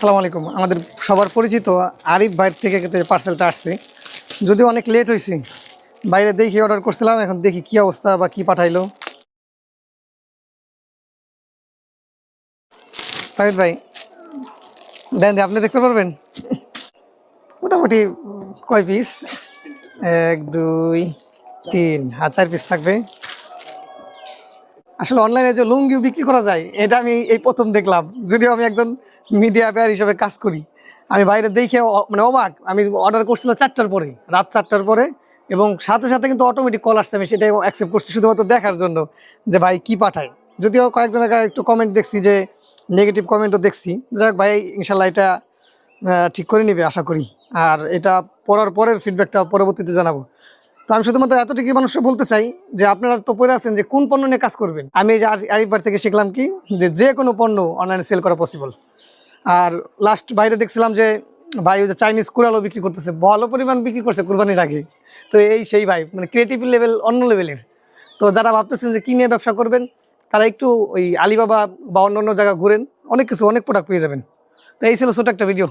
আসসালামু আলাইকুম। আমাদের সবার পরিচিত আরিফ ভাইয়ের থেকে পার্সেলটা আসছে, যদিও অনেক লেট হয়েছে। বাইরে দেখি অর্ডার করছিলাম, এখন দেখি কি অবস্থা বা কি পাঠাইলো। তাহিদ ভাই দেন, আপনি দেখতে পারবেন মোটামুটি কয় পিস? এক, দুই, তিন, আর 4 পিস থাকবে। আসলে অনলাইনে যে লুঙ্গিও বিক্রি করা যায়, এটা আমি এই প্রথম দেখলাম। যদিও আমি একজন মিডিয়া প্লেয়ার হিসেবে কাজ করি, আমি বাইরে দেখে মানে অবাক। আমি অর্ডার করছিলাম 4টার পরে, রাত 4টার পরে, এবং সাথে সাথে কিন্তু অটোমেটিক কল আসছে। আমি সেটাই অ্যাকসেপ্ট করছি শুধুমাত্র দেখার জন্য যে ভাই কি পাঠায়। যদিও কয়েকজনের একটু কমেন্ট দেখছি, যে নেগেটিভ কমেন্টও দেখছি। যাই হোক ভাই, ইনশাল্লাহ এটা ঠিক করে নিবে আশা করি। আর এটা পড়ার পরের ফিডব্যাকটা পরবর্তীতে জানাবো। তো আমি শুধুমাত্র এতটুকু মানুষকে বলতে চাই যে আপনারা তো পড়ে আছেন যে কোন পণ্য নিয়ে কাজ করবেন। আমি এই যে আরিফবার থেকে শিখলাম কি, যে কোনো পণ্য অনলাইনে সেল করা পসিবল। আর লাস্ট বাইরে দেখছিলাম যে ভাই ওই যে চাইনিজ কুড়ালও বিক্রি করতেছে, ভালো পরিমাণ বিক্রি করছে কুরবানির আগে। তো এই সেই ভাই মানে ক্রিয়েটিভ লেভেল অন্য লেভেলের। তো যারা ভাবতেছেন যে কী নিয়ে ব্যবসা করবেন, তারা একটু ওই আলিবাবা বা অন্য অন্য জায়গা ঘুরেন, অনেক কিছু অনেক প্রোডাক্ট পেয়ে যাবেন। তো এই ছিল ছোট একটা ভিডিও।